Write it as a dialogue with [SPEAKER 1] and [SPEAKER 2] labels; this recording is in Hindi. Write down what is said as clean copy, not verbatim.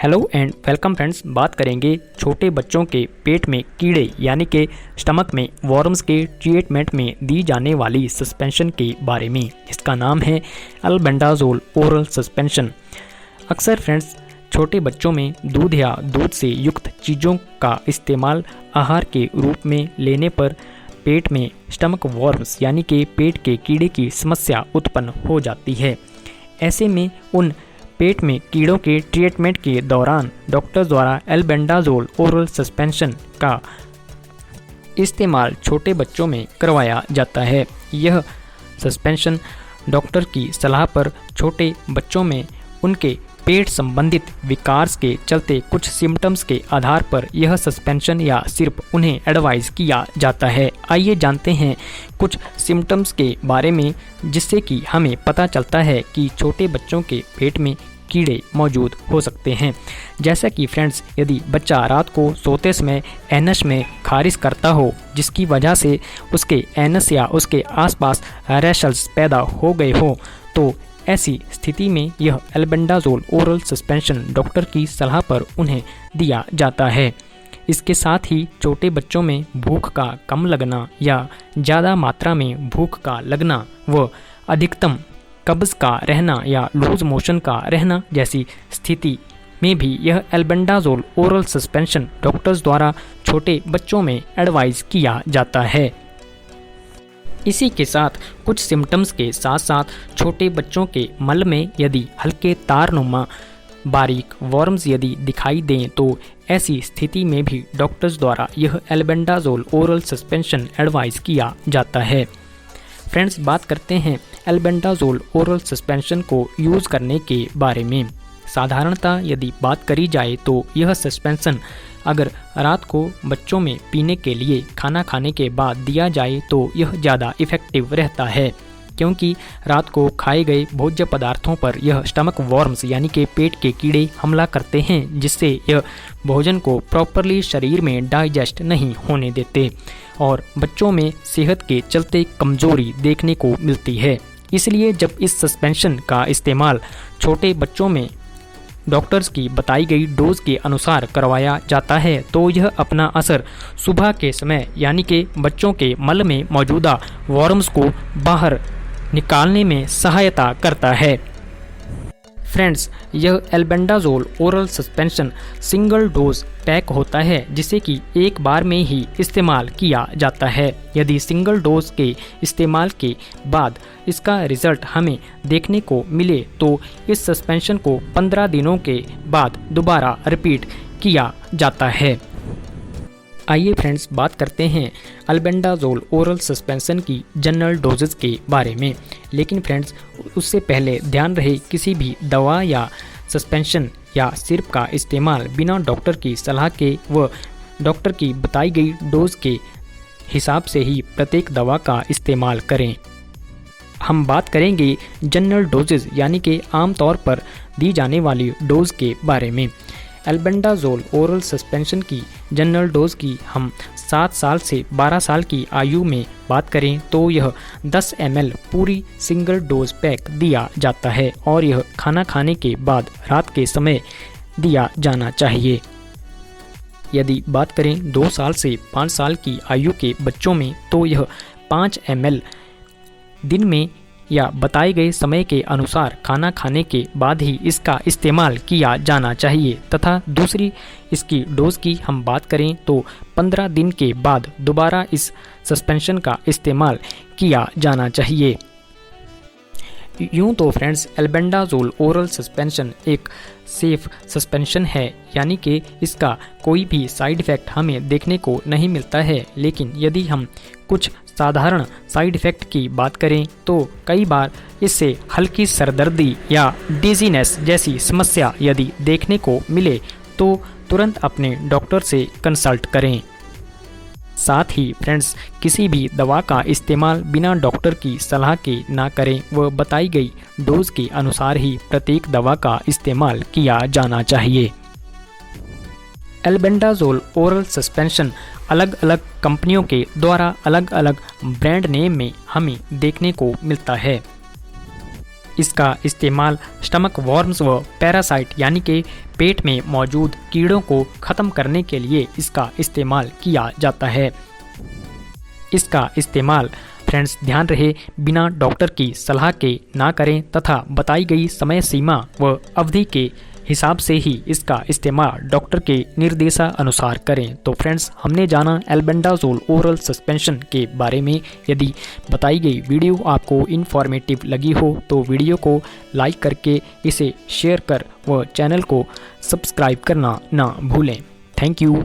[SPEAKER 1] Hello and welcome friends. बात करेंगे छोटे बच्चों के पेट में कीड़े यानी कि स्टमक में वॉर्म्स के ट्रीटमेंट में दी जाने वाली सस्पेंशन के बारे में। इसका नाम है अल्बेंडाजोल ओरल सस्पेंशन। अक्सर फ्रेंड्स छोटे बच्चों में दूध या दूध से युक्त चीज़ों का इस्तेमाल आहार के रूप में लेने पर पेट में स्टमक वॉर्म्स यानी कि पेट के कीड़े की समस्या उत्पन्न हो जाती है। ऐसे में उन पेट में कीड़ों के ट्रीटमेंट के दौरान डॉक्टर द्वारा अल्बेंडाजोल ओरल सस्पेंशन का इस्तेमाल छोटे बच्चों में करवाया जाता है। यह सस्पेंशन डॉक्टर की सलाह पर छोटे बच्चों में उनके पेट संबंधित विकार के चलते कुछ सिम्टम्स के आधार पर यह सस्पेंशन या सिर्फ उन्हें एडवाइस किया जाता है। आइए जानते हैं कुछ सिम्टम्स के बारे में जिससे कि हमें पता चलता है कि छोटे बच्चों के पेट में कीड़े मौजूद हो सकते हैं। जैसा कि फ्रेंड्स, यदि बच्चा रात को सोते समय एनस में खारिश करता हो जिसकी वजह से उसके एनस या उसके आसपास रैशेस पैदा हो गए हो, तो ऐसी स्थिति में यह अल्बेंडाजोल ओरल सस्पेंशन डॉक्टर की सलाह पर उन्हें दिया जाता है। इसके साथ ही छोटे बच्चों में भूख का कम लगना या ज़्यादा मात्रा में भूख का लगना व अधिकतम कब्ज़ का रहना या लूज मोशन का रहना जैसी स्थिति में भी यह अल्बेंडाजोल ओरल सस्पेंशन डॉक्टर्स द्वारा छोटे बच्चों में एडवाइस किया जाता है। इसी के साथ कुछ सिम्टम्स के साथ साथ छोटे बच्चों के मल में यदि हल्के तारनुमा बारीक वॉर्म्स यदि दिखाई दें तो ऐसी स्थिति में भी डॉक्टर्स द्वारा यह अल्बेंडाजोल ओरल सस्पेंशन एडवाइस किया जाता है। फ्रेंड्स, बात करते हैं अल्बेंडाजोल ओरल सस्पेंशन को यूज़ करने के बारे में। साधारणतः यदि बात करी जाए तो यह सस्पेंशन अगर रात को बच्चों में पीने के लिए खाना खाने के बाद दिया जाए तो यह ज़्यादा इफ़ेक्टिव रहता है, क्योंकि रात को खाए गए भोज्य पदार्थों पर यह स्टमक वॉर्म्स यानी कि पेट के कीड़े हमला करते हैं, जिससे यह भोजन को प्रॉपरली शरीर में डाइजेस्ट नहीं होने देते और बच्चों में सेहत के चलते कमज़ोरी देखने को मिलती है। इसलिए जब इस सस्पेंशन का इस्तेमाल छोटे बच्चों में डॉक्टर्स की बताई गई डोज के अनुसार करवाया जाता है तो यह अपना असर सुबह के समय यानी कि बच्चों के मल में मौजूदा वॉर्म्स को बाहर निकालने में सहायता करता है। फ्रेंड्स, यह albendazole oral suspension single dose pack होता है जिसे कि एक बार में ही इस्तेमाल किया जाता है। यदि सिंगल डोज के इस्तेमाल के बाद इसका रिज़ल्ट हमें देखने को मिले तो इस सस्पेंशन को 15 दिनों के बाद दोबारा रिपीट किया जाता है। आइए फ्रेंड्स, बात करते हैं अल्बेंडाजोल ओरल सस्पेंशन की जनरल डोजेस के बारे में। लेकिन फ्रेंड्स, उससे पहले ध्यान रहे किसी भी दवा या सस्पेंशन या सिरप का इस्तेमाल बिना डॉक्टर की सलाह के व डॉक्टर की बताई गई डोज के हिसाब से ही प्रत्येक दवा का इस्तेमाल करें। हम बात करेंगे जनरल डोजेज यानी कि आमतौर पर दी जाने वाली डोज के बारे में। अल्बेंडाजोल ओरल सस्पेंशन की जनरल डोज की हम 7 साल से 12 साल की आयु में बात करें तो यह 10 ml पूरी सिंगल डोज पैक दिया जाता है और यह खाना खाने के बाद रात के समय दिया जाना चाहिए। यदि बात करें 2 साल से 5 साल की आयु के बच्चों में तो यह 5 ml दिन में या बताए गए समय के अनुसार खाना खाने के बाद ही इसका इस्तेमाल किया जाना चाहिए तथा दूसरी इसकी डोज की हम बात करें तो 15 दिन के बाद दोबारा इस सस्पेंशन का इस्तेमाल किया जाना चाहिए। यूँ तो फ्रेंड्स, अल्बेंडाजोल ओरल सस्पेंशन एक सेफ सस्पेंशन है, यानी कि इसका कोई भी साइड इफ़ेक्ट हमें देखने को नहीं मिलता है। लेकिन यदि हम कुछ साधारण साइड इफ़ेक्ट की बात करें तो कई बार इससे हल्की सरदर्दी या डिजीनेस जैसी समस्या यदि देखने को मिले तो तुरंत अपने डॉक्टर से कंसल्ट करें। साथ ही फ्रेंड्स, किसी भी दवा का इस्तेमाल बिना डॉक्टर की सलाह के ना करें व बताई गई डोज के अनुसार ही प्रत्येक दवा का इस्तेमाल किया जाना चाहिए। अल्बेंडाजोल ओरल सस्पेंशन अलग अलग कंपनियों के द्वारा अलग अलग ब्रांड नेम में हमें देखने को मिलता है। इसका इस्तेमाल स्टमक वॉर्म्स व पैरासाइट यानी कि पेट में मौजूद कीड़ों को ख़त्म करने के लिए इसका इस्तेमाल किया जाता है। इसका इस्तेमाल फ्रेंड्स ध्यान रहे बिना डॉक्टर की सलाह के ना करें तथा बताई गई समय सीमा व अवधि के हिसाब से ही इसका इस्तेमाल डॉक्टर के निर्देशानुसार करें। तो फ्रेंड्स हमने जाना एल्बेंडाजोल ओरल सस्पेंशन के बारे में। यदि बताई गई वीडियो आपको इन्फॉर्मेटिव लगी हो तो वीडियो को लाइक करके इसे शेयर कर व चैनल को सब्सक्राइब करना ना भूलें। Thank you.